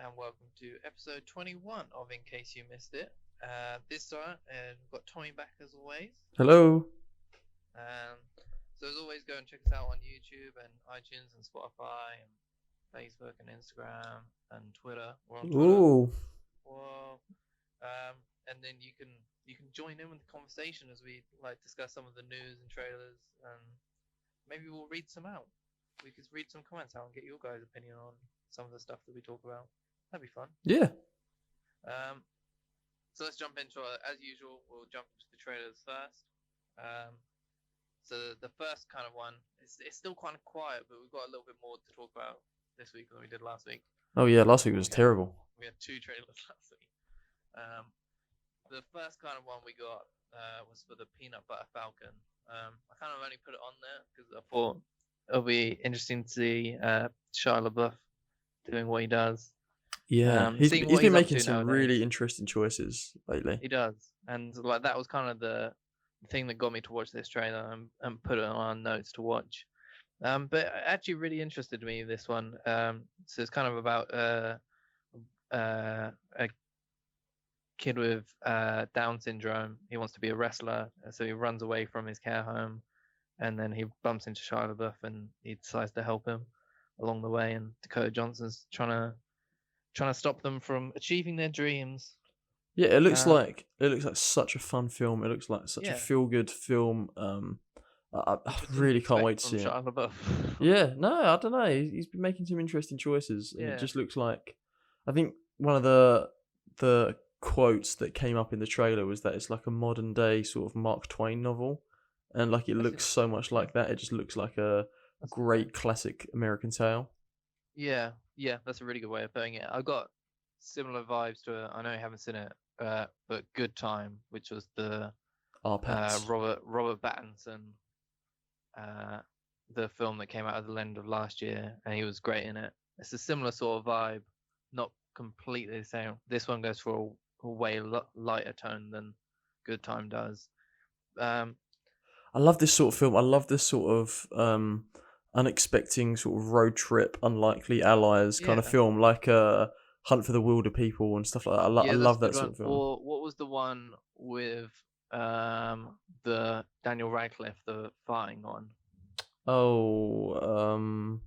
and welcome to episode 21 of In Case You Missed It. This time, we've got Tommy back as always. Hello. So as always, go and check us out on YouTube and iTunes and Spotify and Facebook and Instagram and Twitter. We're on Twitter. Ooh. Whoa. And then you can join in with the conversation as we discuss some of the news and trailers, and maybe we'll read some out. We could read some comments out and get your guys' opinion on some of the stuff that we talk about. That'd be fun. Yeah. So let's jump into it. As usual, we'll jump into the trailers first. So the first kind of one, it's still kind of quiet, but we've got a little bit more to talk about this week than we did last week. Oh yeah, last week was terrible. We had 2 trailers last week. The first kind of one we got was for the Peanut Butter Falcon. I kind of only put it on there because I thought it'll be interesting to see Shia LaBeouf doing what he does. Yeah, he's been making some really interesting choices lately. He does, and that was kind of the thing that got me to watch this trailer and put it on our notes to watch. But actually really interested me, this one. So it's kind of about a kid with Down syndrome. He wants to be a wrestler, so he runs away from his care home, and then he bumps into Shia LaBeouf, and he decides to help him along the way. And Dakota Johnson's trying to stop them from achieving their dreams. Yeah, it looks like such a fun film. It looks like such a feel-good film. I really can't wait to see it. Yeah, no, I don't know. He's been making some interesting choices. And it just looks like, I think one of the quotes that came up in the trailer was that it's like a modern day sort of Mark Twain novel, and it looks so much like that. It just looks like a great classic American tale. Yeah, that's a really good way of putting it. I got similar vibes to it. I know you haven't seen it, but Good Time, which was the Robert Pattinson, the film that came out at the end of last year, and he was great in it. It's a similar sort of vibe, not completely the same. This one goes for a way lighter tone than Good Time does. I love this sort of film. I love this sort of unexpected sort of road trip, unlikely allies kind of film, like Hunt for the Wilder People and stuff like that. I love that sort of film. Or what was the one with the Daniel Radcliffe, the fighting one? Oh,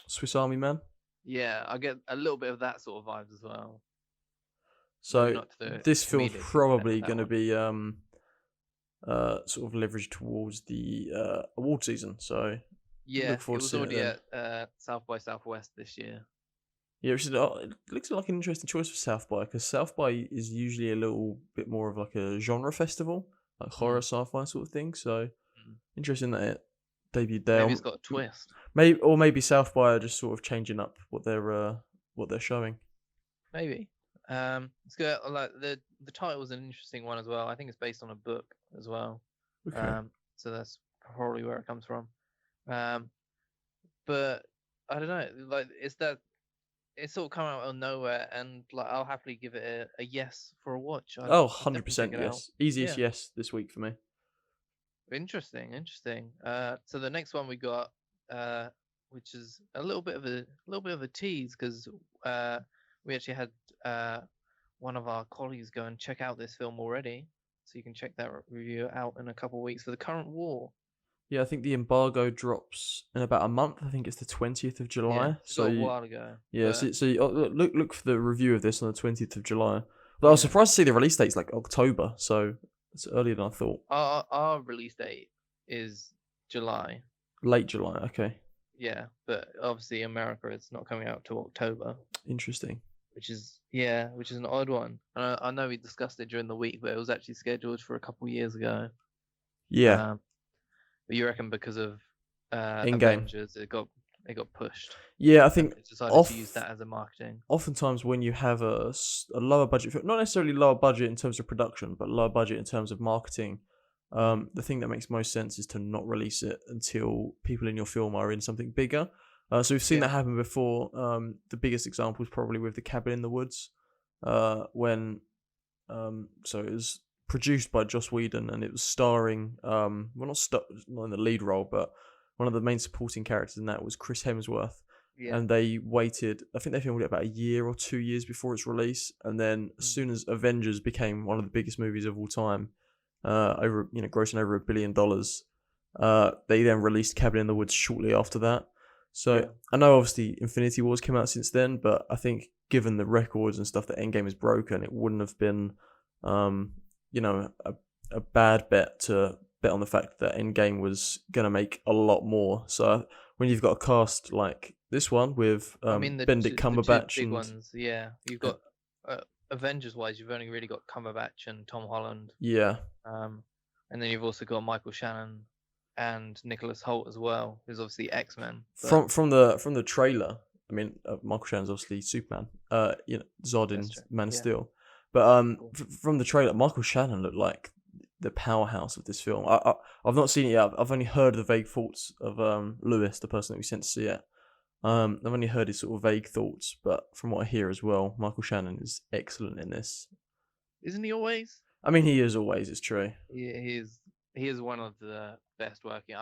Swiss Army Man? Yeah, I get a little bit of that sort of vibes as well. So this film's probably going to be sort of leveraged towards the award season. So yeah, it was already at South by Southwest this year. Yeah, it looks like an interesting choice for South by, because South by is usually a little bit more of like a genre festival, like horror sci-fi sort of thing. So interesting that it debuted there. Maybe it's got a twist. Maybe South by are just sort of changing up what they're showing. Maybe. It's good. Like the title was an interesting one as well. I think it's based on a book as well. Okay. So that's probably where it comes from. But I don't know. It's sort of come out of nowhere, and I'll happily give it a yes for a watch. 100% yes. Easiest yes this week for me. Interesting. So the next one we got, which is a little bit of a tease, because we actually had one of our colleagues go and check out this film already, so you can check that review out in a couple of weeks, for The Current War. Yeah, I think the embargo drops in about a month. I think it's the 20th of July. Yeah, so a while ago. Yeah, so look for the review of this on the 20th of July. But I was surprised to see the release date's like October, so it's earlier than I thought. Our release date is July. Late July, okay. Yeah, but obviously America, it's not coming out till October. Interesting. Which is an odd one. And I know we discussed it during the week, but it was actually scheduled for a couple of years ago. Yeah. But you reckon because of In-game. Avengers, it got pushed? Yeah, I think they decided to use that as a marketing. Oftentimes, when you have a lower budget film, not necessarily lower budget in terms of production, but lower budget in terms of marketing, the thing that makes most sense is to not release it until people in your film are in something bigger. So we've seen that happen before. The biggest example is probably with The Cabin in the Woods, when so it was produced by Joss Whedon, and it was starring not in the lead role, but one of the main supporting characters in that was Chris Hemsworth. and they waited. I think they filmed it about a year or 2 years before its release, and then as soon as Avengers became one of the biggest movies of all time, grossing over $1 billion, they then released Cabin in the Woods shortly after that. So I know obviously Infinity Wars came out since then, but I think given the records and stuff that Endgame has broken, it wouldn't have been, a bad bet to bet on the fact that Endgame was gonna make a lot more. So when you've got a cast like this one with Benedict Cumberbatch, the two big ones, you've got Avengers wise, you've only really got Cumberbatch and Tom Holland. Yeah. And then you've also got Michael Shannon and Nicholas Hoult as well, who's obviously X-Men. But... From the trailer, I mean, Michael Shannon's obviously Superman. Zod in Man of Steel. But from the trailer, Michael Shannon looked like the powerhouse of this film. I've not seen it yet. I've only heard the vague thoughts of Lewis, the person that we sent to see it. I've only heard his sort of vague thoughts, but from what I hear as well, Michael Shannon is excellent in this. Isn't he always? I mean, he is always. It's true. He is one of the best working.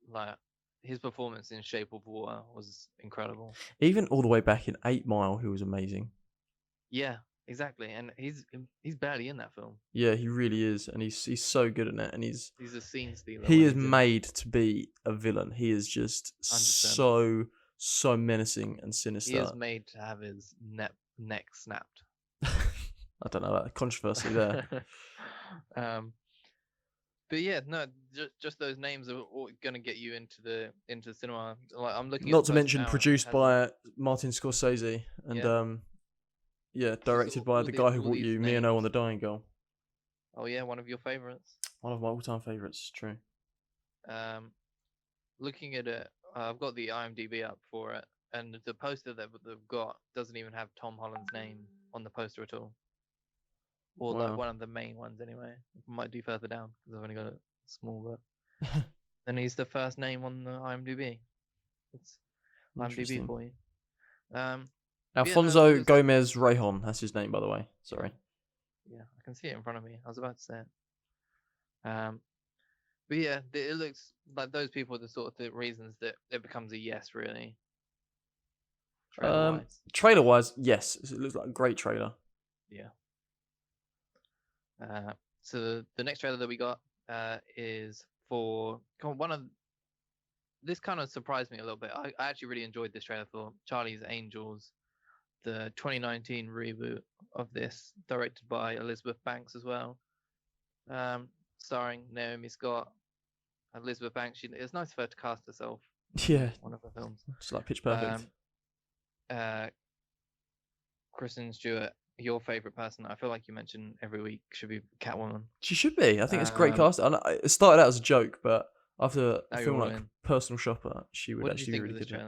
Like his performance in Shape of Water was incredible. Even all the way back in 8 Mile, he was amazing. Yeah, exactly. And he's barely in that film. Yeah, he really is, and he's so good in it. And he's a scene stealer. He is made to be a villain. He is just 100%. so menacing and sinister. He is made to have his neck snapped. I don't know, that controversy there. But yeah, no, just those names are going to get you into the cinema. Like I'm looking. Not to mention produced by Martin Scorsese and directed by the guy who brought you Me and O on the Dying Girl. Oh yeah, one of your favorites. One of my all-time favorites. True. Looking at it, I've got the IMDb up for it, and the poster that they've got doesn't even have Tom Holland's name on the poster at all. Or like one of the main ones anyway. Might do further down because I've only got it small, but and he's the first name on the IMDb. It's IMDb for you. Alfonso Gomez Rejon, that's his name, by the way. Sorry. Yeah, I can see it in front of me. I was about to say it. But yeah, it looks like those people are the sort of the reasons that it becomes a yes, really. Trailer-wise, yes. It looks like a great trailer. Yeah. So the next trailer that we got is for one of this kind of surprised me a little bit. I actually really enjoyed this trailer for Charlie's Angels, the 2019 reboot of this, directed by Elizabeth Banks as well, starring Naomi Scott. Elizabeth Banks, it's nice for her to cast herself. Yeah, one of her films. Just like Pitch Perfect. Kristen Stewart. Your favorite person, I feel like you mention every week, should be Catwoman. She should be. I think it's a great cast. It started out as a joke, but after a film like Personal Shopper, she would actually be really good.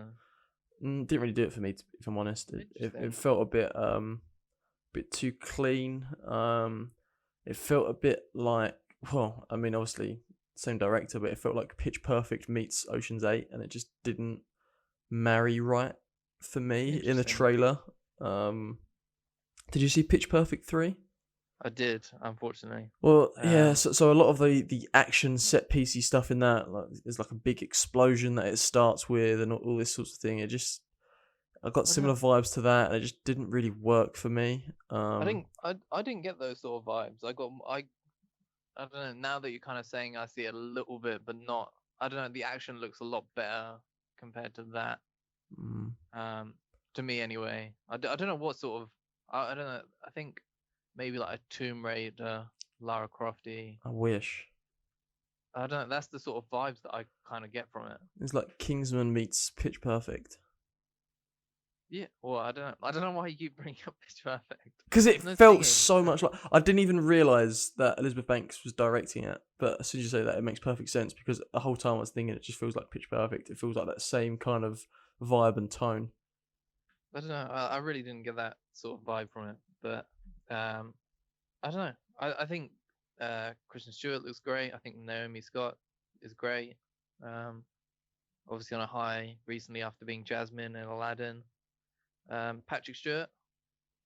Didn't really do it for me, if I'm honest. It felt a bit too clean. It felt a bit like, well, I mean, obviously same director, but it felt like Pitch Perfect meets Ocean's 8, and it just didn't marry right for me in the trailer. Did you see Pitch Perfect 3? I did, unfortunately. Well, yeah, so a lot of the action set piecey stuff in that, like, there's like a big explosion that it starts with and all this sorts of thing. I got similar vibes to that, and it just didn't really work for me. I didn't get those sort of vibes. I don't know, now that you're kind of saying I see it a little bit, but not, I don't know, the action looks a lot better compared to that. To me anyway. I don't know what sort of, I don't know. I think maybe like a Tomb Raider, Lara Crofty. I wish. I don't know. That's the sort of vibes that I kind of get from it. It's like Kingsman meets Pitch Perfect. Yeah. Well, I don't know why you keep bringing up Pitch Perfect. Because it felt so much like, I didn't even realize that Elizabeth Banks was directing it. But as soon as you say that, it makes perfect sense, because the whole time I was thinking it just feels like Pitch Perfect. It feels like that same kind of vibe and tone. I don't know. I really didn't get that sort of vibe from it, but I don't know. I think Kristen Stewart looks great. I think Naomi Scott is great. Obviously on a high recently after being Jasmine in Aladdin. Patrick Stewart,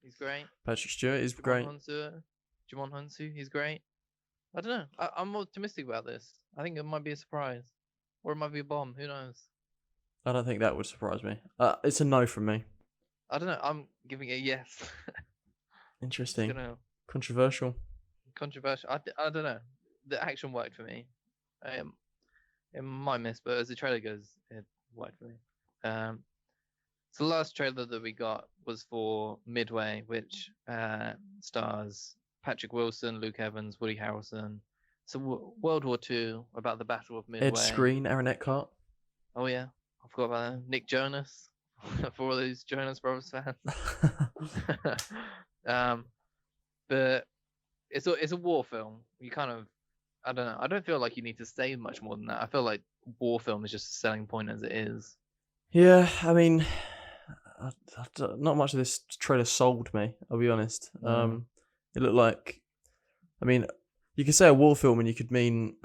he's great. Patrick Stewart is great. Jimon Hunsu, he's great. I don't know. I'm optimistic about this. I think it might be a surprise, or it might be a bomb. Who knows? I don't think that would surprise me. It's a no from me. I don't know. I'm giving it a yes. Interesting. Controversial. Controversial. I don't know. The action worked for me. It might miss, but as the trailer goes, it worked for me. So the last trailer that we got was for Midway, which stars Patrick Wilson, Luke Evans, Woody Harrelson. So World War II, about the Battle of Midway. Ed Skrein, Aaron Eckhart. Oh yeah, I forgot about that. Nick Jonas, for all those Jonas Brothers fans. But it's a war film. You kind of, I don't know. I don't feel like you need to say much more than that. I feel like war film is just a selling point as it is. Yeah, I mean, not much of this trailer sold me. I'll be honest. It looked like, I mean, you could say a war film, and you could mean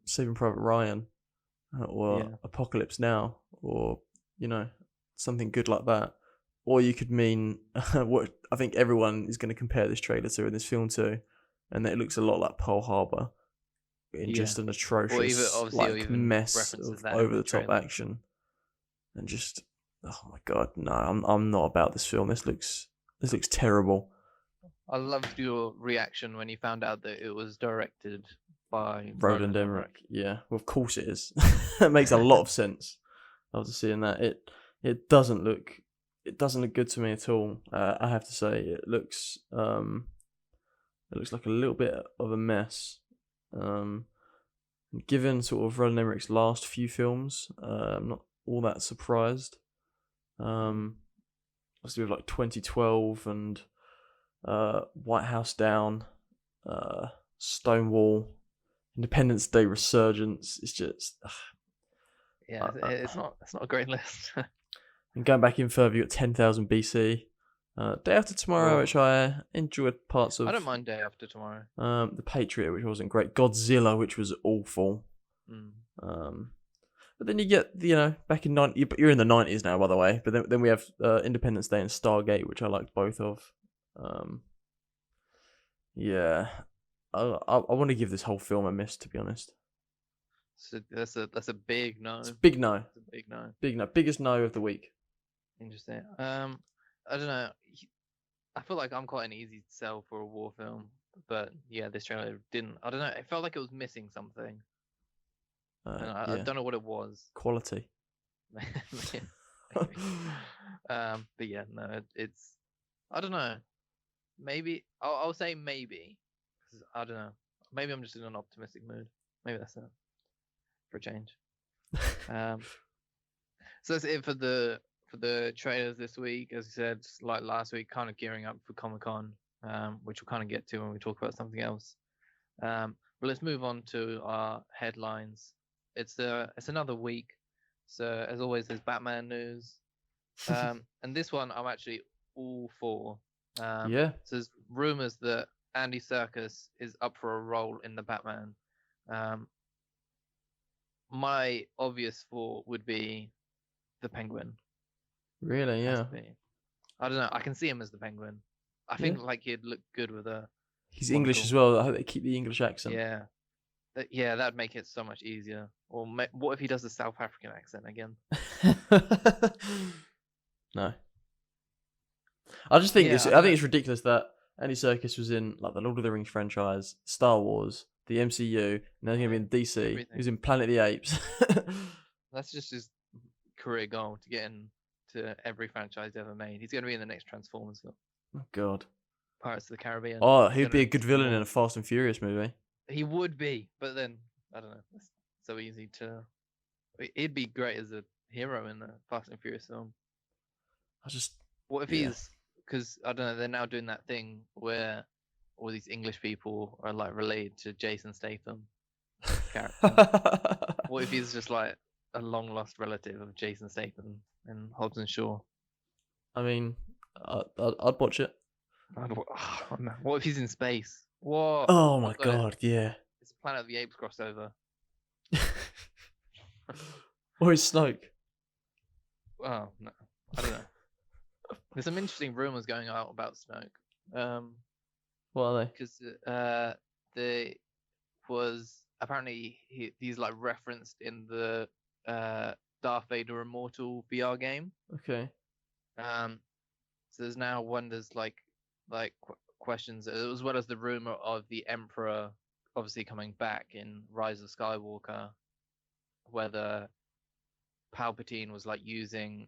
Saving Private Ryan, or Apocalypse Now, or something good like that. Or you could mean what I think everyone is going to compare this trailer to and this film to, and that it looks a lot like Pearl Harbor, in just an atrocious mess of over-the-top action, and just, oh my god, no, I'm not about this film. This looks terrible. I loved your reaction when you found out that it was directed by Roland Emmerich. Yeah, well, of course it is. It makes a lot of sense after seeing that. It doesn't look good to me at all. I have to say, it looks like a little bit of a mess. Given sort of Roland Emmerich's last few films, I'm not all that surprised. Obviously with like 2012 and White House Down, Stonewall, Independence Day Resurgence. It's just it's not a great list. And going back in further, you got 10,000 BC, Day After Tomorrow, which I enjoyed parts of. I don't mind Day After Tomorrow. The Patriot, which wasn't great. Godzilla, which was awful. But then you get back in you're in the 90s now, by the way. But then we have Independence Day and Stargate, which I liked both of. Yeah, I want to give this whole film a miss, to be honest. So that's a big no. It's a big no. It's a big no. Big no. Biggest no of the week. Interesting. I don't know. I feel like I'm quite an easy sell for a war film, but yeah, this trailer didn't. I don't know. It felt like it was missing something. I don't know what it was. Quality. Maybe. But yeah, no, it's. I don't know. Maybe I'll say maybe, because I don't know. Maybe I'm just in an optimistic mood. Maybe that's it for a change. So that's it for the trailers this week. As I said, like last week, kind of gearing up for Comic-Con, which we'll kind of get to when we talk about something else. But let's move on to our headlines. It's another week, so as always, there's Batman news, and this one I'm actually all for. So there's rumors that Andy Serkis is up for a role in the Batman. My obvious thought would be the Penguin. Really? Yeah. I don't know. I can see him as the Penguin. I think like he'd look good with a. He's English as well. I hope they keep the English accent. Yeah, that'd make it so much easier. Or what if he does the South African accent again? No. I just think I think it's ridiculous that Andy Serkis was in like the Lord of the Rings franchise, Star Wars, the MCU. Now he's gonna be in DC. Everything. He was in Planet of the Apes. That's just his career goal, to get into every franchise ever made. He's gonna be in the next Transformers film. Oh God. Pirates of the Caribbean. Oh, he'd be a good villain in a Fast and Furious movie. He would be, but then I don't know. It's so easy to. He'd be great as a hero in the Fast and Furious film. What if he's? Because I don't know. They're now doing that thing where all these English people are like related to Jason Statham character. What if he's just like a long lost relative of Jason Statham and Hobbs and Shaw? I mean, I'd watch it. What if he's in space? What? Oh my God! Yeah. It's a Planet of the Apes crossover. Or is Snoke? Oh no, I don't know. There's some interesting rumors going out about Snoke. What are they? Because there was apparently he's like referenced in the Darth Vader Immortal VR game. Okay. So there's now wonders like questions as well as the rumor of the Emperor obviously coming back in Rise of Skywalker, whether Palpatine was like using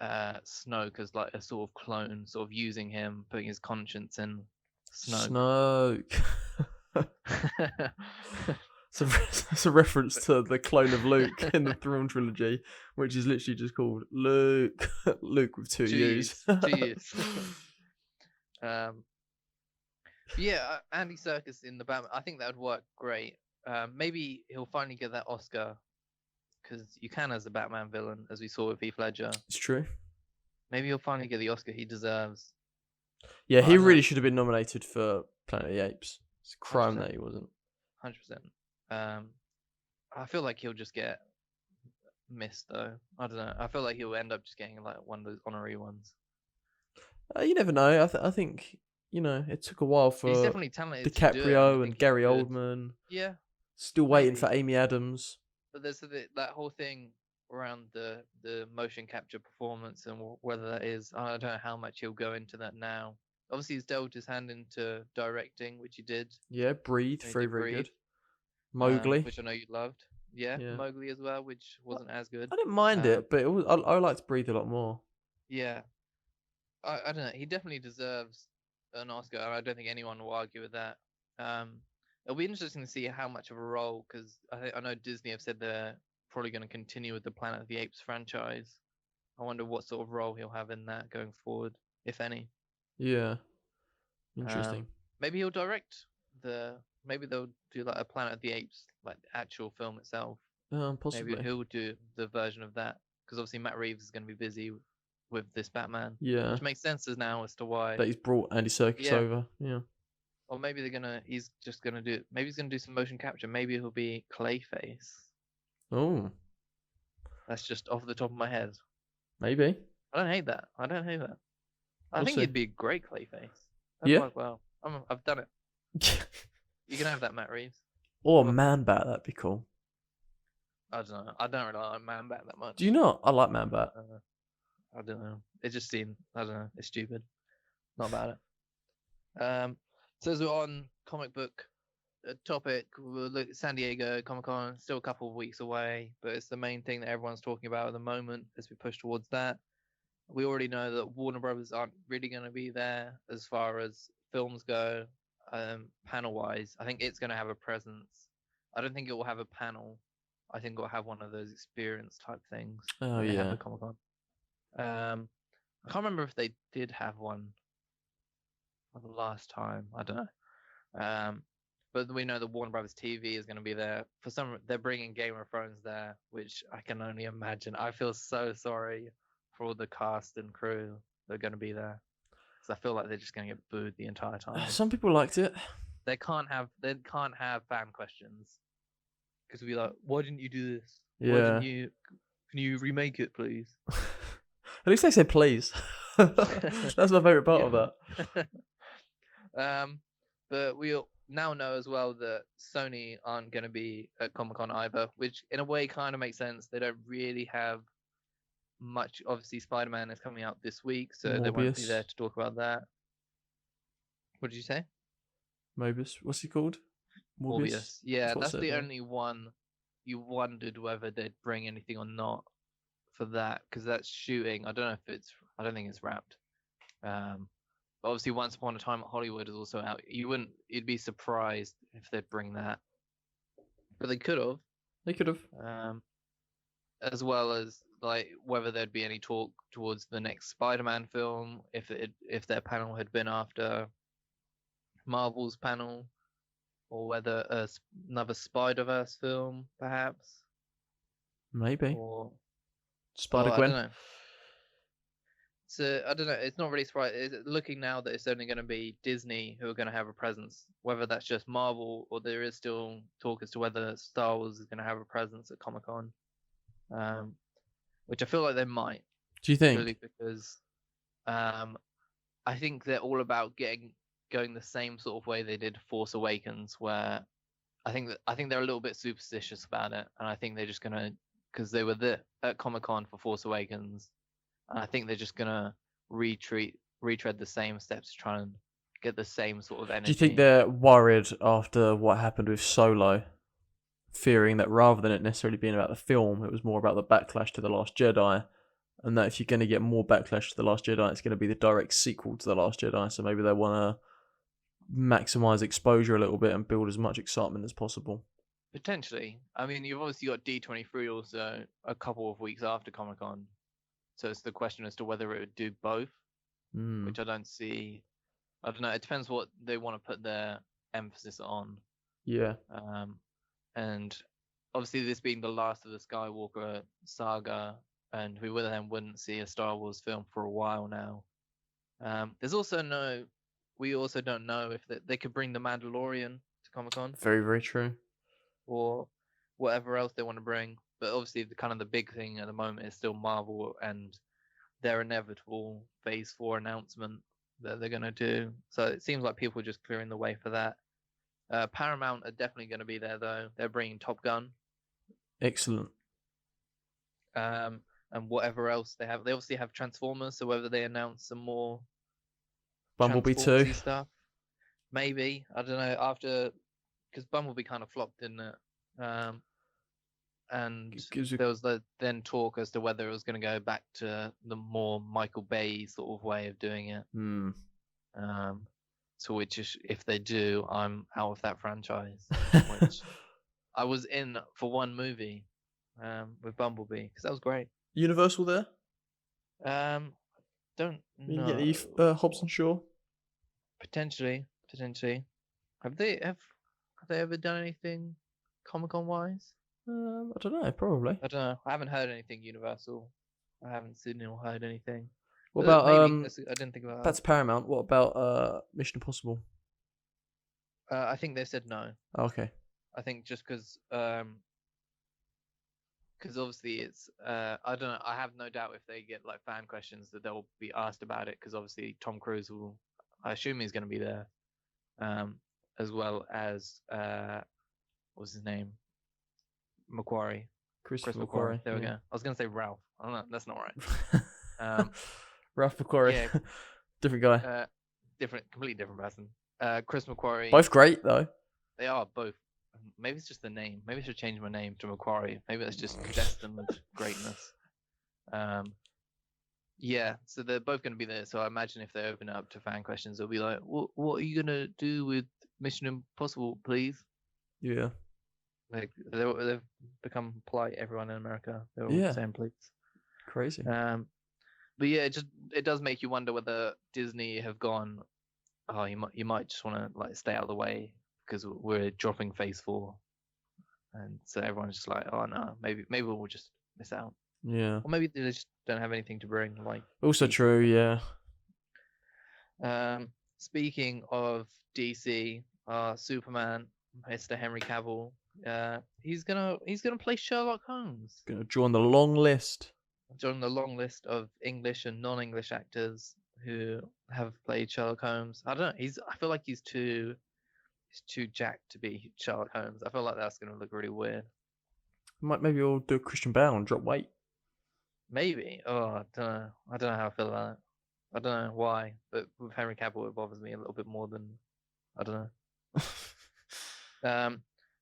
Snoke as like a sort of clone, sort of using him, putting his conscience in Snoke. It's a reference to the clone of Luke in the Throne trilogy, which is literally just called Luke. Luke with two U's. Yeah, Andy Serkis in the Batman. I think that would work great. Maybe he'll finally get that Oscar, because you can as a Batman villain, as we saw with Heath Ledger. It's true. Maybe he'll finally get the Oscar he deserves. Yeah, he really should have been nominated for Planet of the Apes. It's a crime 100%. That he wasn't. 100%. I feel like he'll just get missed though. I don't know. I feel like he'll end up just getting like one of those honorary ones. You never know. I think it took a while for he's definitely talented DiCaprio and Gary Oldman. Yeah. Still waiting for Amy Adams. But there's that whole thing around the motion capture performance and whether that is. I don't know how much he'll go into that now. Obviously, he's delved his hand into directing, which he did. Yeah, Breathe, very good. Mowgli, which I know you loved. Yeah, Mowgli as well, which wasn't as good. I didn't mind it, but I liked Breathe a lot more. Yeah, I don't know. He definitely deserves an Oscar. I don't think anyone will argue with that. It'll be interesting to see how much of a role, because I know Disney have said they're probably going to continue with the Planet of the Apes franchise. I wonder what sort of role he'll have in that going forward, if any. Yeah, interesting. Maybe he'll direct maybe they'll do like a Planet of the Apes, like the actual film itself. Possibly. Maybe he'll do the version of that, because obviously Matt Reeves is going to be busy with this Batman. Yeah. Which makes sense now as to why. That he's brought Andy Serkis over. Yeah. Or maybe he's gonna do some motion capture. Maybe he'll be Clayface. Oh. That's just off the top of my head. Maybe. I don't hate that. I think he'd be a great Clayface. That'd work well. I've done it. You can have that, Matt Reeves. Or Man Bat, that'd be cool. I don't know. I don't really like Man Bat that much. Do you not? I like Man Bat. I don't know. It just seemed, I don't know, it's stupid. Not about it. So as we're on comic book topic, we'll look at San Diego Comic-Con, still a couple of weeks away, but it's the main thing that everyone's talking about at the moment as we push towards that. We already know that Warner Brothers aren't really going to be there as far as films go, panel-wise. I think it's going to have a presence. I don't think it will have a panel. I think it will have one of those experience type things. Oh, yeah. Have at Comic-Con. I can't remember if they did have one the last time. I don't know. But we know that Warner Brothers TV is going to be there. They're bringing Game of Thrones there, which I can only imagine. I feel so sorry for all the cast and crew that are going to be there, because I feel like they're just going to get booed the entire time. Some people liked it. They can't have fan questions, because we'll be like, why didn't you do this? Yeah. Can you remake it, please? At least they say please. That's my favourite part of that. But we now know as well that Sony aren't going to be at Comic-Con either, which in a way kind of makes sense. They don't really have much. Obviously, Spider-Man is coming out this week, so Morbius. They won't be there to talk about that. What did you say? Mobius. What's he called? Morbius. Yeah, that's the only one you wondered whether they'd bring anything or not for that, because that's shooting. I don't think it's wrapped. But obviously, Once Upon a Time at Hollywood is also out. You'd be surprised if they'd bring that, but they could have. They could have. As well as like whether there'd be any talk towards the next Spider-Man film, if their panel had been after Marvel's panel, or whether another Spider-Verse film, perhaps. Maybe. Or Spider-Gwen. I don't know. So I don't know. It's not really surprising. Looking now that it's only going to be Disney who are going to have a presence, whether that's just Marvel or there is still talk as to whether Star Wars is going to have a presence at Comic-Con, which I feel like they might. Do you think? Really, because I think they're all about going the same sort of way they did Force Awakens, where I think they're a little bit superstitious about it, and I think they're just going to because they were there at Comic-Con for Force Awakens, and I think they're just gonna retread the same steps to try and get the same sort of energy. Do you think they're worried after what happened with Solo, fearing that rather than it necessarily being about the film, it was more about the backlash to The Last Jedi, and that if you're going to get more backlash to The Last Jedi, it's going to be the direct sequel to The Last Jedi, so maybe they want to maximise exposure a little bit and build as much excitement as possible? Potentially. I mean, you've obviously got D23 also a couple of weeks after Comic-Con, so it's the question as to whether it would do both, which I don't see. I don't know. It depends what they want to put their emphasis on. Yeah. And obviously this being the last of the Skywalker saga, and we wouldn't see a Star Wars film for a while now. There's also we also don't know if they could bring the Mandalorian to Comic-Con. Very, very true. Or whatever else they want to bring. But obviously the big thing at the moment is still Marvel and their inevitable Phase 4 announcement that they're going to do. So it seems like people are just clearing the way for that. Paramount are definitely going to be there, though. They're bringing Top Gun. Excellent. And whatever else they have. They obviously have Transformers, so whether they announce some more Bumblebee 2 stuff. Maybe. I don't know. Because Bumblebee kind of flopped, didn't it? And there was then talk as to whether it was going to go back to the more Michael Bay sort of way of doing it. So which is, if they do, I'm out of that franchise. Which I was in for one movie with Bumblebee, because that was great. Universal there? Don't know. You get Hobbs and Shaw? Potentially. Have they ever done anything Comic-Con wise? I don't know, probably. I don't know. I haven't heard anything Universal. I haven't seen or heard anything. What about I didn't think about that. That's Paramount. What about Mission Impossible? I think they said no. Oh, okay. I think just because obviously it's I don't know. I have no doubt if they get like fan questions that they'll be asked about it, because obviously Tom Cruise will. I assume he's going to be there, as well as what's his name? Macquarie. Chris Macquarie. There we go. I was going to say Ralph. I don't know. That's not right. Ralph Macquarie. Yeah. Different guy. Completely different person. Chris Macquarie. Both great though. They are both. Maybe it's just the name. Maybe I should change my name to Macquarie. Maybe that's just destined with greatness. Yeah, so they're both going to be there. So I imagine if they open it up to fan questions, they'll be like, "What are you going to do with Mission Impossible, please?" Yeah. Like they've become polite. Everyone in America, they're all saying please. Crazy. But yeah, it does make you wonder whether Disney have gone. Oh, you might just want to like stay out of the way because we're dropping Phase 4, and so everyone's just like, oh no, maybe we'll just miss out. Yeah. Or maybe they just don't have anything to bring. Like also DC. True, yeah. Speaking of DC, Superman, Mr. Henry Cavill, he's gonna play Sherlock Holmes. Gonna join the long list. Join the long list of English and non-English actors who have played Sherlock Holmes. I don't know. I feel like he's too jacked to be Sherlock Holmes. I feel like that's gonna look really weird. Maybe we'll do a Christian Bale and drop weight. Maybe. Oh, I don't know how I feel about it. I don't know why, but with Henry Cavill, it bothers me a little bit more than I don't know.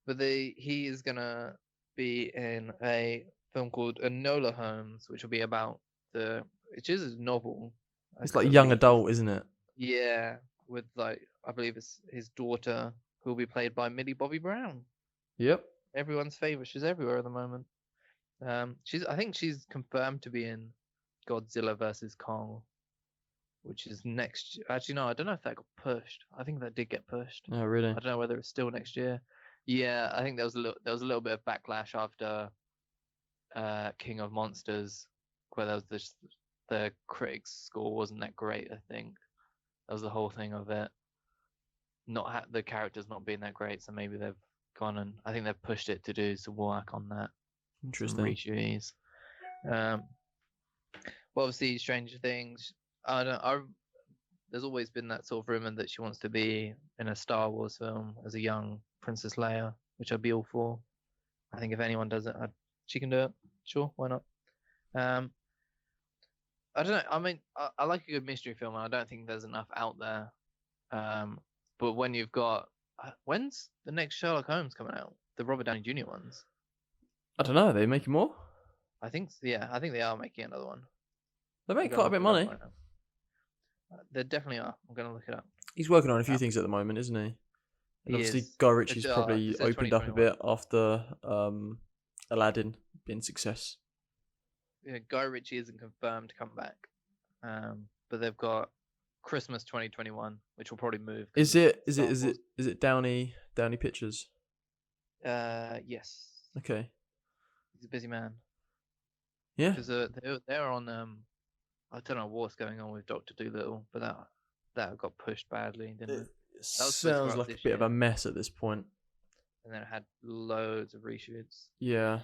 But he is gonna be in a film called Enola Holmes, which will be about which is a novel. It's like young adult, isn't it? Yeah, with like I believe it's his daughter, who will be played by Millie Bobby Brown. Yep. Everyone's favorite. She's everywhere at the moment. I think she's confirmed to be in Godzilla vs. Kong, which is next. Actually, no, I don't know if that got pushed. I think that did get pushed. Oh, really? I don't know whether it's still next year. Yeah, I think there was a little bit of backlash after King of Monsters, where there was the critics' score wasn't that great. I think that was the whole thing of it. The characters not being that great, so maybe they've gone and I think they've pushed it to do some work on that. Interesting. Some reshoots. Well, obviously, Stranger Things. There's always been that sort of rumor that she wants to be in a Star Wars film as a young Princess Leia, which I'd be all for. I think if anyone does it, she can do it. Sure, why not? I don't know. I mean, I like a good mystery film, and I don't think there's enough out there. But when you've got, when's the next Sherlock Holmes coming out? The Robert Downey Jr. ones. I don't know. Are they making more? I think yeah. I think they are making another one. They make quite a bit of money. Right, they definitely are. I'm gonna look it up. He's working on a few things at the moment, isn't he? And obviously, Guy Ritchie's probably opened up a bit after Aladdin being a success. Yeah, Guy Ritchie isn't confirmed to come back, but they've got Christmas 2021, which will probably move. Is it Downey Pictures? Yes. Okay. He's a busy man. Yeah. Because they're on I don't know what's going on with Dr. Dolittle, but that got pushed badly, didn't it? That sounds like a bit of a mess at this point. And then it had loads of reshoots. Yeah.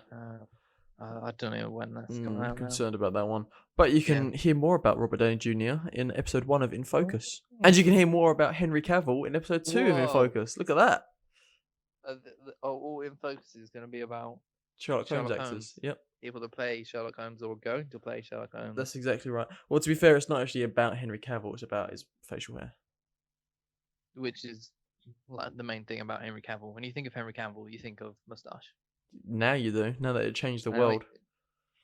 I don't know when that's coming out. I'm concerned about that one. But you can hear more about Robert Downey Jr. in episode 1 of In Focus. And you can hear more about Henry Cavill in episode 2 of In Focus. Look at that. All In Focus is going to be about Sherlock Holmes actors. Yep. People that play Sherlock Holmes or going to play Sherlock Holmes. That's exactly right. Well, to be fair, it's not actually about Henry Cavill. It's about his facial hair. Which is like the main thing about Henry Cavill. When you think of Henry Cavill, you think of moustache. Now you do. Now that it changed the world.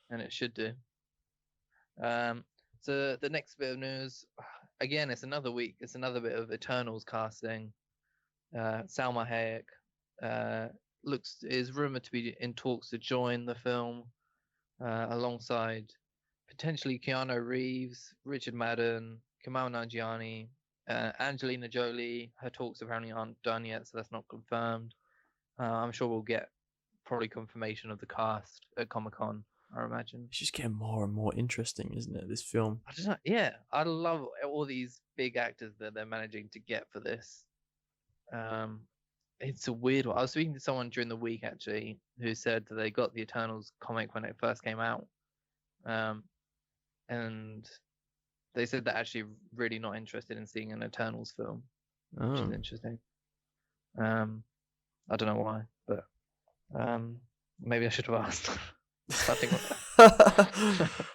And it should do. So the next bit of news, again, it's another week. It's another bit of Eternals casting. Salma Hayek is rumored to be in talks to join the film alongside potentially Keanu Reeves, Richard Madden, Kamal Nanjiani, Angelina Jolie. Her talks apparently aren't done yet, so that's not confirmed. I'm sure we'll get probably confirmation of the cast at Comic-Con, I imagine. It's just getting more and more interesting, isn't it, this film? I don't know. Yeah, I love all these big actors that they're managing to get for this. It's a weird one. I was speaking to someone during the week, actually, who said that they got the Eternals comic when it first came out. And they said they're actually really not interested in seeing an Eternals film, which is interesting. I don't know why, but maybe I should have asked.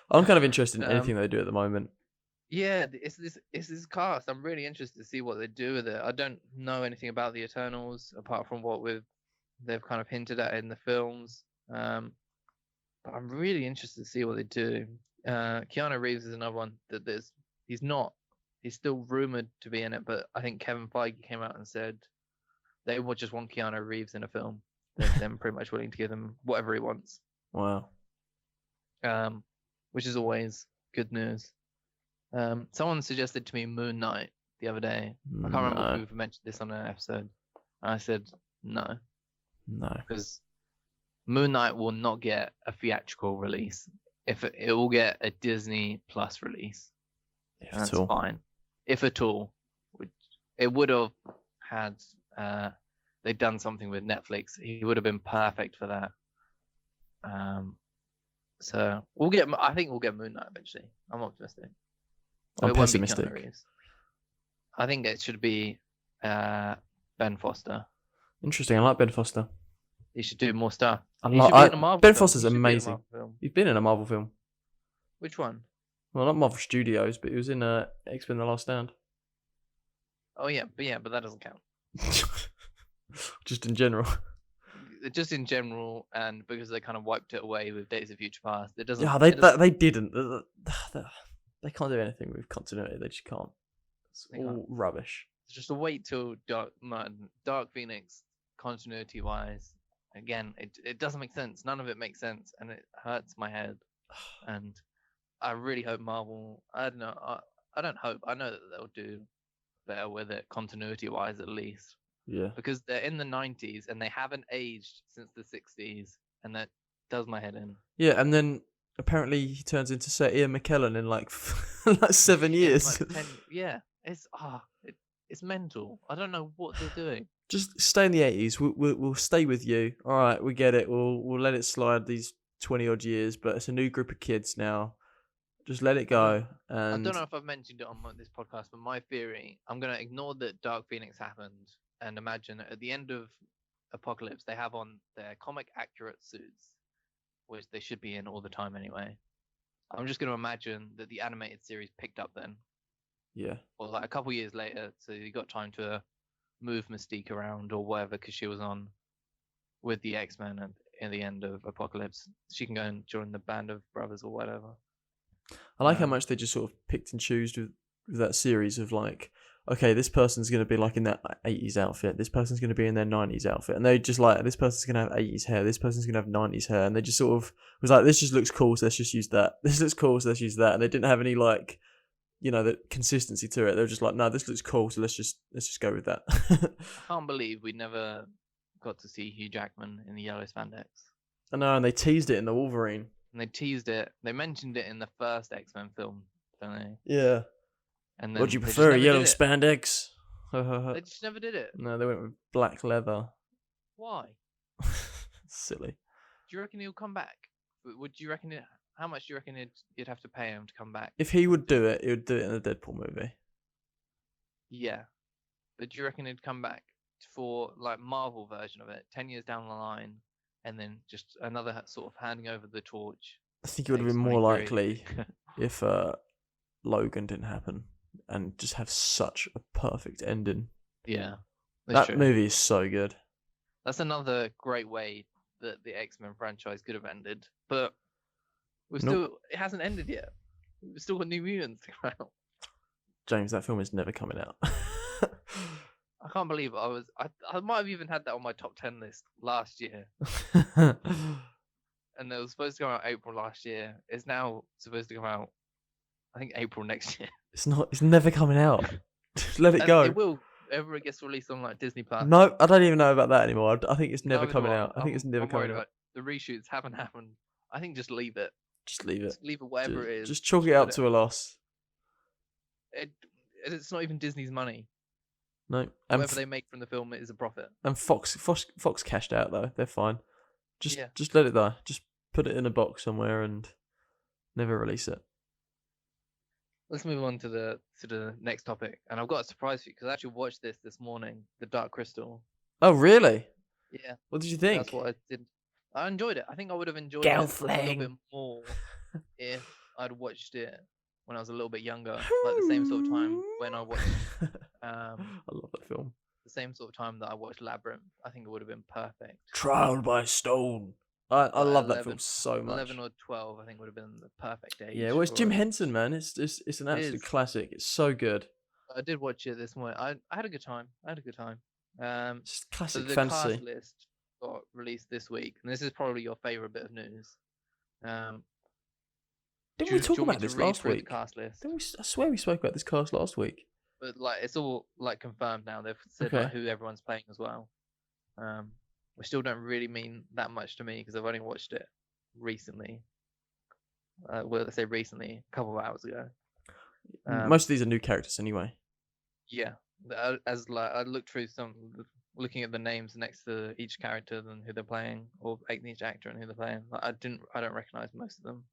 I'm kind of interested in anything they do at the moment. Yeah, it's this cast. I'm really interested to see what they do with it. I don't know anything about the Eternals apart from what they've kind of hinted at in the films. But I'm really interested to see what they do. Keanu Reeves is another one that he's still rumored to be in it, but I think Kevin Feige came out and said they would just want Keanu Reeves in a film. They're pretty much willing to give him whatever he wants. Wow. Which is always good news. Someone suggested to me Moon Knight the other day. I can't remember if we mentioned this on an episode. And I said no. No. Because Moon Knight will not get a theatrical release. If it will get a Disney Plus release. That's fine. If at all. It would have had they'd done something with Netflix. He would have been perfect for that. So I think we'll get Moon Knight eventually. I'm optimistic. I'm pessimistic. I think it should be Ben Foster. Interesting. I like Ben Foster. He should do more stuff. Ben Foster's amazing. He's been in a Marvel film. Which one? Well, not Marvel Studios, but he was in X-Men: The Last Stand. Oh yeah, but that doesn't count. Just in general. Just in general, and because they kind of wiped it away with Days of Future Past, it doesn't. Yeah, they didn't. They can't do anything with continuity. They just can't. It's all rubbish. It's just a wait till Dark Phoenix, continuity-wise. Again, it doesn't make sense. None of it makes sense, and it hurts my head. And I really hope Marvel. I don't know. I don't hope. I know that they'll do better with it, continuity-wise at least. Yeah. Because they're in the 90s and they haven't aged since the 60s, and that does my head in. Yeah, and then apparently he turns into Sir Ian McKellen in like 7 years. Yeah, it's mental. I don't know what they're doing. Just stay in the 80s. We'll stay with you. All right, we get it. We'll let it slide these 20 odd years, but it's a new group of kids now. Just let it go. And I don't know if I've mentioned it on this podcast, but my theory, I'm going to ignore that Dark Phoenix happened and imagine at the end of Apocalypse, they have on their comic accurate suits. which they should be in all the time anyway. I'm just going to imagine that the animated series picked up then. Yeah. Or like a couple years later, so you got time to move Mystique around or whatever, because she was on with the X-Men in the end of Apocalypse. She can go and join the Band of Brothers or whatever. I like how much they just sort of picked and chose with that series of like, okay, this person's going to be like in that 80s outfit, this person's going to be in their 90s outfit, and they just like, this person's going to have 80s hair, this person's going to have 90s hair, and they just sort of was like, this just looks cool, so let's just use that. This looks cool, so let's use that. And they didn't have any like, you know, the consistency to it. They were just like, no, this looks cool, so let's just go with that. I can't believe we never got to see Hugh Jackman in the yellow spandex. I know, and they teased it in the Wolverine. And they teased it. They mentioned it in the first X-Men film, don't they? Yeah. And then would you prefer yellow spandex? They just never did it. No, they went with black leather. Why? Silly. Do you reckon he'll come back? Would you reckon it? How much do you reckon you'd have to pay him to come back? If he would do it, he would do it in a Deadpool movie. Yeah, but do you reckon he'd come back for like Marvel version of it, 10 years down the line, and then just another sort of handing over the torch? I think it would have been more likely if Logan didn't happen and just have such a perfect ending. Yeah, that movie is so good. That's another great way that the X-Men franchise could have ended, but it hasn't ended yet. We've still got New Mutants to come out. James, that film is never coming out. I can't believe I might have even had that on my top 10 list last year. And it was supposed to come out April last year. It's now supposed to come out, I think, April next year. It's never coming out. Just let it go. It will. Whenever it gets released on like Disney Plus. No, I don't even know about that anymore. I think it's never coming out. I think it's never coming out. The reshoots haven't happened. I think just leave it. Just leave it. Just leave it whatever it is. Just chalk it up to a loss. It's not even Disney's money. No. Whatever they make from the film is a profit. And Fox cashed out though. They're fine. Just let it die. Just put it in a box somewhere and never release it. Let's move on to the next topic. And I've got a surprise for you because I actually watched this morning, The Dark Crystal. Oh, really? Yeah. What did you think? That's what I did. I enjoyed it. I think I would have enjoyed it a little bit more if I'd watched it when I was a little bit younger, like the same sort of time when I watched. I love that film. The same sort of time that I watched Labyrinth. I think it would have been perfect. Trial by Stone. I love that film so much. 11 or 12, I think, would have been the perfect age. Yeah, well, it's Jim Henson, man. It's an absolute classic. It's so good. I did watch it this morning. I had a good time. It's just classic so fantasy. The cast list got released this week, and this is probably your favorite bit of news. Didn't we talk about this last week? The cast list? I swear we spoke about this cast last week. But like, it's all like confirmed now. They've said like, who everyone's playing as well. Which still don't really mean that much to me because I've only watched it recently. Well, let's say recently, a couple of hours ago. Most of these are new characters anyway. Yeah, as like I looked through looking at the names next to each character and who they're playing, or each actor and who they're playing. Like, I don't recognize most of them.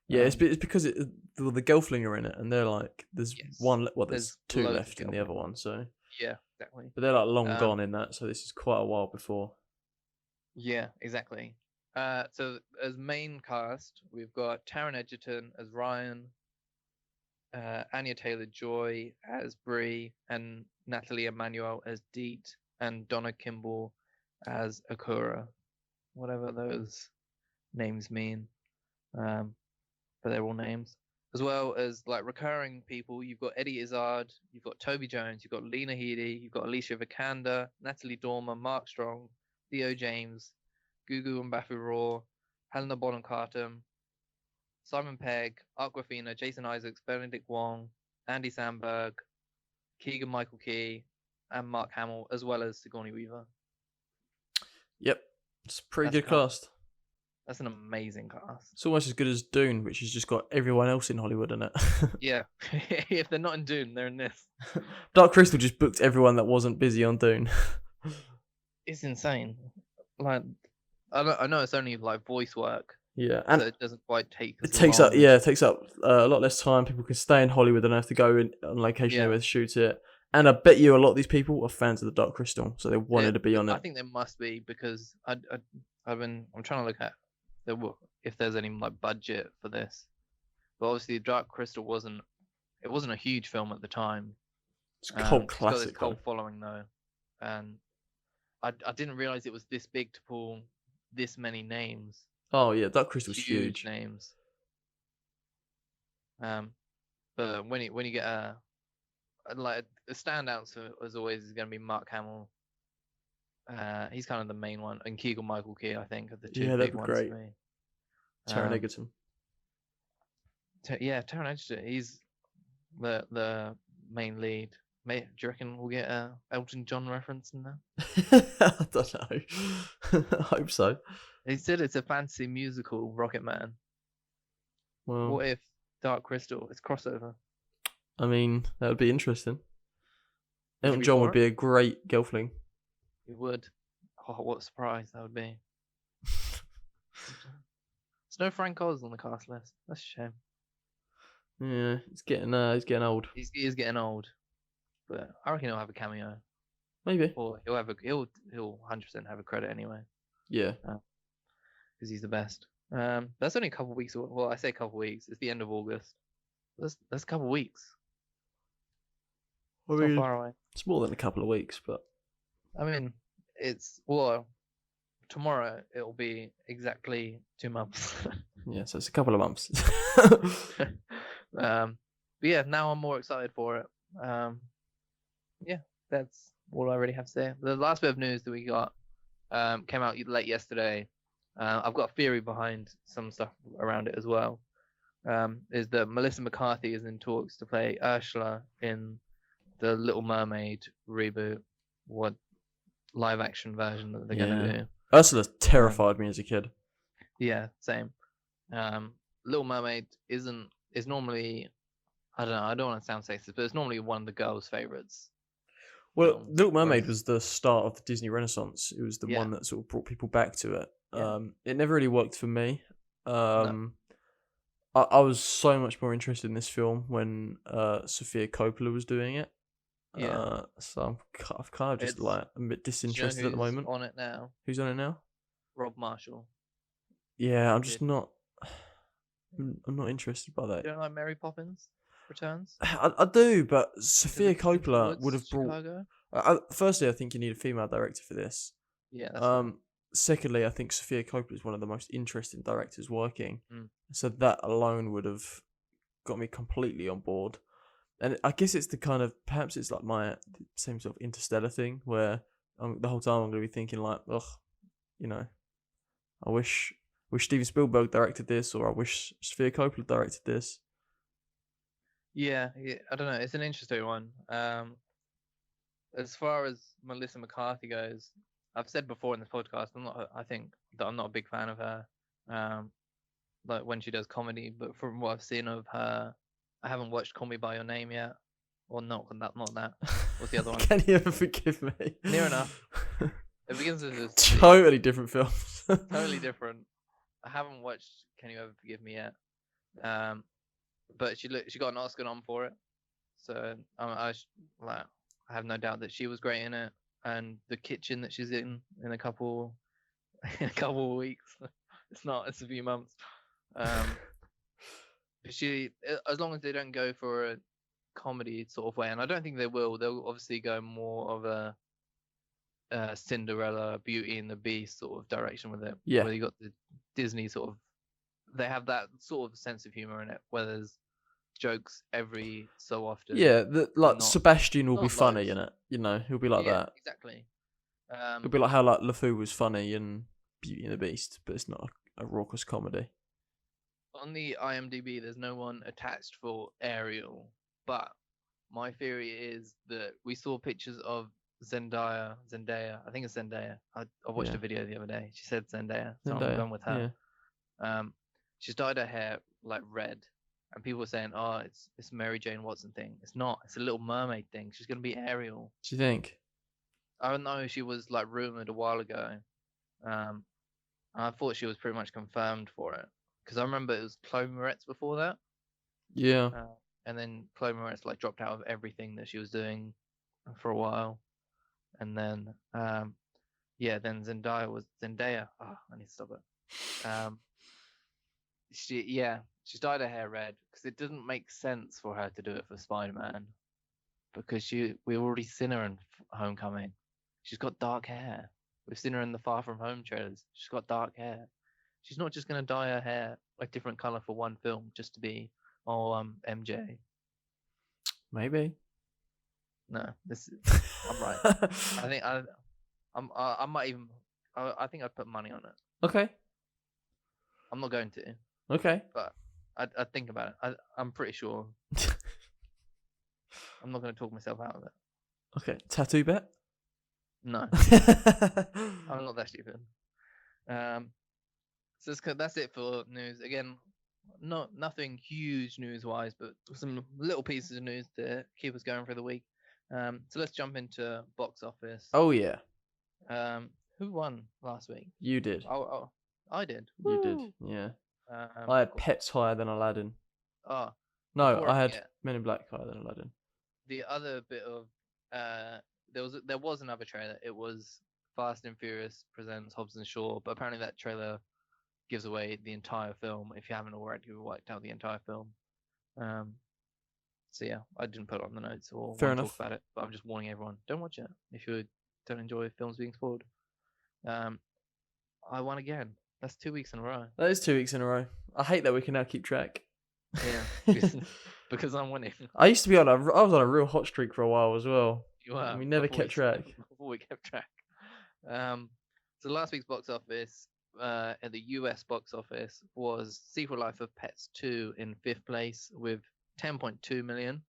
Yeah, it's because the Gelfling are in it, and they're like, there's one. Well, there's two left in the other one. So yeah, exactly. But they're like long gone in that, so this is quite a while before. Yeah, exactly. So as main cast, we've got Taron Egerton as Ryan, Anya Taylor-Joy as Bree, and Natalie Emmanuel as Deet, and Donna Kimball as Akura, whatever those names mean. But they're all names. As well as like recurring people, you've got Eddie Izzard, you've got Toby Jones, you've got Lena Headey, you've got Alicia Vikander, Natalie Dormer, Mark Strong, Theo James, Gugu Mbatha-Raw, Helena Bonham Carter, Simon Pegg, Awkwafina, Jason Isaacs, Benedict Wong, Andy Samberg, Keegan-Michael Key, and Mark Hamill, as well as Sigourney Weaver. Yep, it's a pretty good cast. That's an amazing cast. It's almost as good as Dune, which has just got everyone else in Hollywood in it. Yeah, if they're not in Dune, they're in this. Dark Crystal just booked everyone that wasn't busy on Dune. It's insane. Like, I know it's only like voice work. Yeah, and so it doesn't quite take. It takes up a lot less time. People can stay in Hollywood and have to go on location anywhere to shoot it. And I bet you a lot of these people are fans of the Dark Crystal, so they wanted to be on it. I think they must be because I'm trying to look at if there's any like budget for this. But obviously, Dark Crystal wasn't a huge film at the time. It's a cult It's classic. got this cult following though, and I didn't realize it was this big to pull this many names. Oh yeah, Dark Crystal's huge names. But when you get a standout as always is going to be Mark Hamill. He's kind of the main one, and Keegan-Michael Key, I think, are the two big ones for me. Taron Egerton. Taron Egerton. He's the main lead. Do you reckon we'll get a Elton John reference in there? I don't know. I hope so. He said it's a fantasy musical, Rocket Man. Well, what if Dark Crystal is crossover? I mean, that would be interesting. Elton John would be a great Gelfling. He would. Oh, what a surprise that would be. There's no Frank Oz on the cast list. That's a shame. Yeah, he's getting old. He is getting old, but I reckon he'll have a cameo. Maybe. Or he'll 100% have a credit anyway. Yeah. Because he's the best. That's only a couple of weeks. Well, I say a couple of weeks. It's the end of August. That's a couple of weeks. It's not far away. It's more than a couple of weeks, but I mean, tomorrow it'll be exactly 2 months. Yeah, so it's a couple of months. But yeah, now I'm more excited for it. Yeah, that's all I really have to say. The last bit of news that we got came out late yesterday. I've got a theory behind some stuff around it as well. Is that Melissa McCarthy is in talks to play Ursula in the Little Mermaid reboot, what live action version that they're going to do. Ursula terrified me as a kid. Yeah, same. Little Mermaid is normally, I don't know, I don't want to sound sexist, but it's normally one of the girls' favorites. Well, Little Mermaid was the start of the Disney Renaissance. It was the one that sort of brought people back to it. Yeah. It never really worked for me. No. I was so much more interested in this film when Sofia Coppola was doing it. Yeah. So I've kind of just like a bit disinterested at the moment. On it now? Who's on it now? Rob Marshall. Yeah, I'm just not. I'm not interested by that. You don't like Mary Poppins Returns? I do, but Sofia Coppola would have brought. Firstly, I think you need a female director for this. Yeah. That's right. Secondly, I think Sofia Coppola is one of the most interesting directors working. So that alone would have got me completely on board. And I guess it's the kind of, perhaps it's like my same sort of Interstellar thing where the whole time I'm going to be thinking like, ugh, you know, I wish Steven Spielberg directed this, or I wish Sofia Coppola directed this. Yeah, I don't know. It's an interesting one. As far as Melissa McCarthy goes, I've said before in this podcast, I think that I'm not a big fan of her, like when she does comedy. But from what I've seen of her, I haven't watched Call Me by Your Name yet, or not that. What's the other one? Can You Ever Forgive Me? Near enough. It begins with a totally different film. Totally different. I haven't watched Can You Ever Forgive Me yet, but she got an Oscar nom for it, so I have no doubt that she was great in it. And the kitchen that she's in a couple of weeks. It's a few months. She, as long as they don't go for a comedy sort of way, and I don't think they will. They'll obviously go more of a Cinderella, Beauty and the Beast sort of direction with it. Yeah. Where you got the Disney sort of, they have that sort of sense of humor in it, where there's jokes every so often. Yeah, Sebastian will be funny in it. You know, he'll be like that. Exactly. It'll be like how like LeFou was funny in Beauty and the Beast, but it's not a raucous comedy. On the IMDb, there's no one attached for Ariel, but my theory is that we saw pictures of Zendaya. I think it's Zendaya. I watched a video the other day. She said Zendaya, so I'm going with her. Yeah. She's dyed her hair like red, and people were saying, "Oh, it's Mary Jane Watson thing." It's not. It's a Little Mermaid thing. She's gonna be Ariel. Do you think? I don't know. She was like rumored a while ago. I thought she was pretty much confirmed for it. Because I remember it was Chloe Moretz before that. Yeah. And then Chloe Moretz like dropped out of everything that she was doing for a while. And then, then Zendaya was Zendaya. Oh, I need to stop it. she's dyed her hair red because it doesn't make sense for her to do it for Spider-Man because we've already seen her in Homecoming. She's got dark hair. We've seen her in the Far From Home trailers. She's got dark hair. She's not just gonna dye her hair a different color for one film just to be MJ. Maybe. No, I'm right. I think I might even. I think I'd put money on it. Okay. I'm not going to. Okay. But I'd think about it. I'm pretty sure. I'm not going to talk myself out of it. Okay. Tattoo bet? No. I'm not that stupid. So that's it for news. Again, nothing huge news-wise, but some little pieces of news to keep us going for the week. So let's jump into box office. Oh, yeah. Who won last week? You did. Oh, I did. You did, yeah. I had Pets higher than Aladdin. Oh. No, I had Men in Black higher than Aladdin. The other bit of there was another trailer. It was Fast and Furious presents Hobbs and Shaw, but apparently that trailer gives away the entire film if you haven't already worked out the entire film. So yeah, I didn't put it on the notes or talk about it, but I'm just warning everyone: don't watch it if you don't enjoy films being spoiled. I won again. That's 2 weeks in a row. That is 2 weeks in a row. I hate that we can now keep track. Yeah, because I'm winning. I used to be I was on a real hot streak for a while as well. You were. We never kept track. Before we kept track. So last week's box office, at the US box office, was Secret Life of Pets 2 in 5th place with 10.2 million.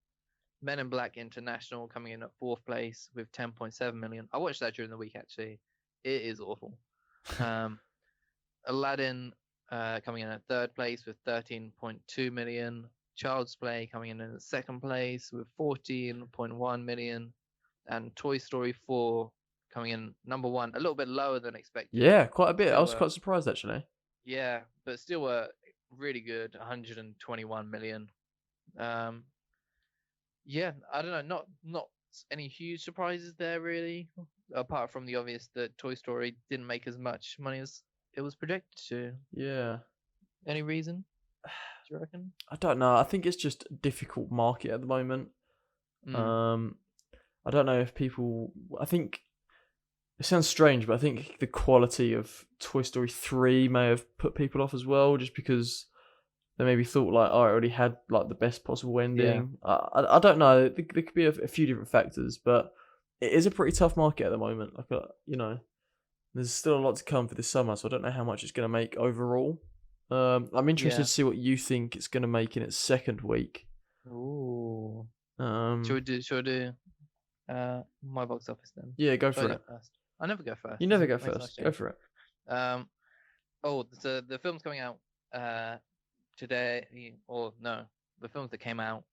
Men in Black International coming in at 4th place with 10.7 million. I watched that during the week, actually. It is awful. Aladdin coming in at 3rd place with 13.2 million. Child's Play coming in at 2nd place with 14.1 million. And Toy Story 4 coming in number 1, a little bit lower than expected. Yeah, quite a bit. I was quite surprised, actually. Yeah, but still really good, 121 million. Yeah, I don't know, not any huge surprises there, really, apart from the obvious that Toy Story didn't make as much money as it was projected to. Yeah. Any reason? Do you reckon? I don't know. I think it's just a difficult market at the moment. I don't know if people... I think... It sounds strange, but I think the quality of Toy Story 3 may have put people off as well, just because they maybe thought, like, it already had, like, the best possible ending. Yeah. I don't know. There could be a few different factors, but it is a pretty tough market at the moment. Like, there's still a lot to come for this summer, so I don't know how much it's going to make overall. I'm interested to see what you think it's going to make in its 2nd week. Ooh. Should we do my box office then? Yeah, go for it. First. I never go first. You never go first. Go for it. So the film's coming out today, or no, the films that came out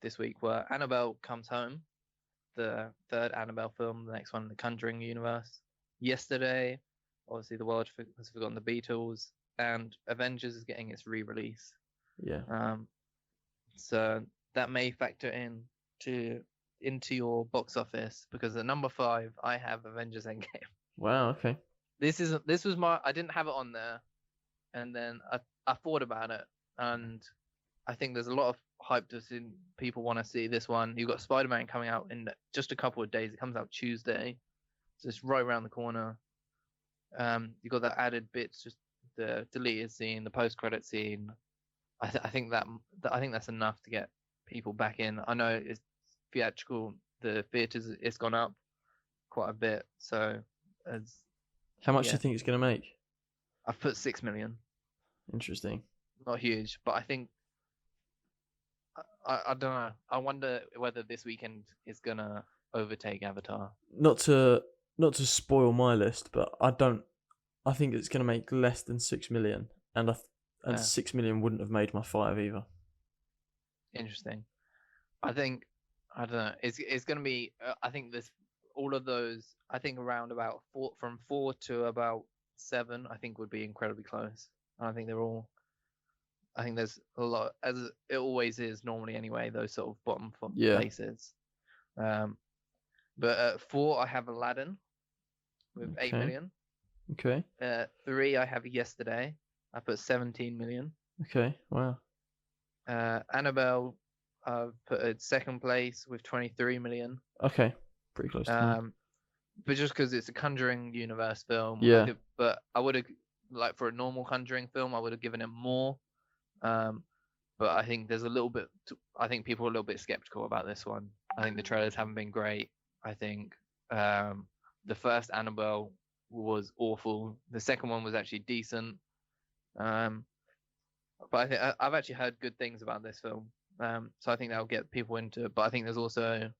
this week were Annabelle Comes Home, the 3rd Annabelle film, the next one in the Conjuring universe. Yesterday, obviously the world has forgotten the Beatles, and Avengers is getting its re-release. Yeah. So that may factor into your box office, because at number 5 I have Avengers Endgame. Wow. Okay. This was I didn't have it on there, and then I thought about it, and I think there's a lot of hype to see. People want to see this one. You've got Spider-Man coming out in just a couple of days. It comes out Tuesday, so it's right around the corner. You got the added bits, just the deleted scene, the post-credit scene. I think that's enough to get people back in. I know it's theatrical. The theaters, it's gone up quite a bit. So, how much do you think it's going to make? I've put 6 million. Interesting. Not huge, but I think I don't know. I wonder whether this weekend is gonna overtake Avatar. Not to spoil my list, but I think it's going to make less than 6 million, and 6 million wouldn't have made my 5 either. Interesting. I don't know. It's going to be. I think all of those. I think around about from 4 to about 7. I think would be incredibly close. And I think they're all. I think there's a lot, as it always is normally anyway. Those sort of bottom places. But at 4 I have Aladdin with 8 million. Okay. 3 I have Yesterday I put 17 million. Okay, wow. Annabelle, I've put at second place with 23 million. Okay, pretty close to mine. But just because it's a Conjuring universe film, yeah. But I would have, like for a normal Conjuring film, I would have given it more. But I think there's a little bit. I think people are a little bit skeptical about this one. I think the trailers haven't been great. I think the first Annabelle was awful. The second one was actually decent. But I think I've actually heard good things about this film. So I think that'll get people into it. But I think there's also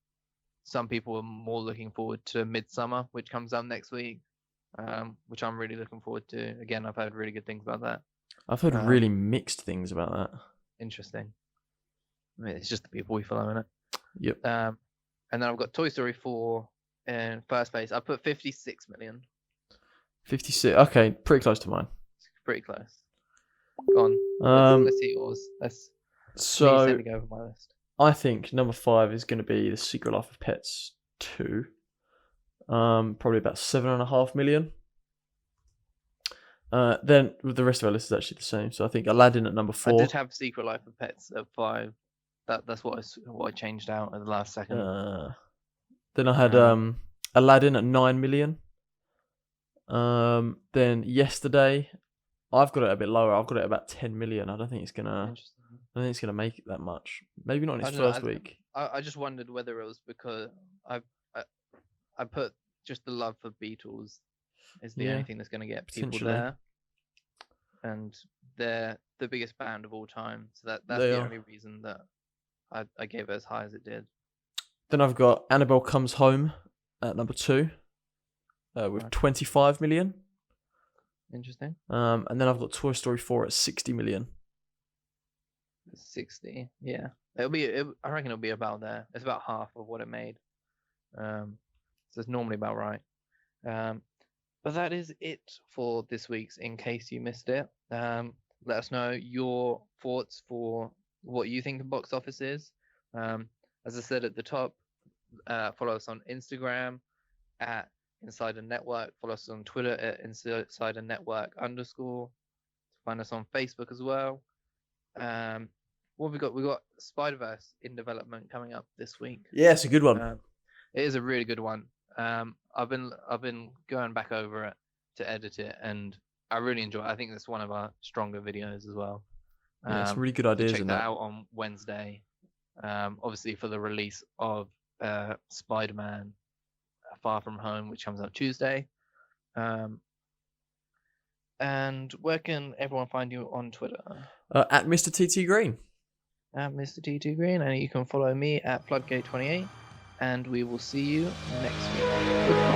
some people are more looking forward to Midsummer, which comes out next week, which I'm really looking forward to. Again, I've heard really good things about that. I've heard really mixed things about that. Interesting. I mean, it's just the people we follow in it. Yep. And then I've got Toy Story 4 in first place. I put 56 million. 56. Okay, pretty close to mine. Pretty close. Go on. Let's see yours. So go over my list. I think number 5 is going to be The Secret Life of Pets 2. Probably about 7.5 million. Then the rest of our list is actually the same. So I think Aladdin at number 4. I did have Secret Life of Pets at 5. That's what I changed out at the last second. Then I had Aladdin at 9 million. Then Yesterday, I've got it a bit lower. I've got it about 10 million. I don't think it's gonna make it that much. Maybe not in its first week. I just wondered whether it was because I put just the love for Beatles is the only thing that's going to get people there, and they're the biggest band of all time. So that's the only reason that I gave it as high as it did. Then I've got Annabelle Comes Home at number 2 with 25 million. Interesting. And then I've got Toy Story 4 at 60 million. 60, yeah. I reckon it'll be about there. It's about half of what it made. So it's normally about right. But that is it for this week's In Case You Missed It. Let us know your thoughts for what you think the box office is. As I said at the top, follow us on Instagram at Insider Network. Follow us on Twitter at Insider Network _. Find us on Facebook as well. What have we got? We got Spider-Verse in development coming up this week. Yeah, it's a good one. It is a really good one. I've been going back over it to edit it, and I really enjoy it. I think it's one of our stronger videos as well. Yeah, it's really good ideas. Check that out on Wednesday. Obviously for the release of Spider-Man Far From Home, which comes out Tuesday. And where can everyone find you on Twitter? At Mr. TT Green. At Mr. TT Green, and you can follow me at Floodgate28. And we will see you next week. Goodbye.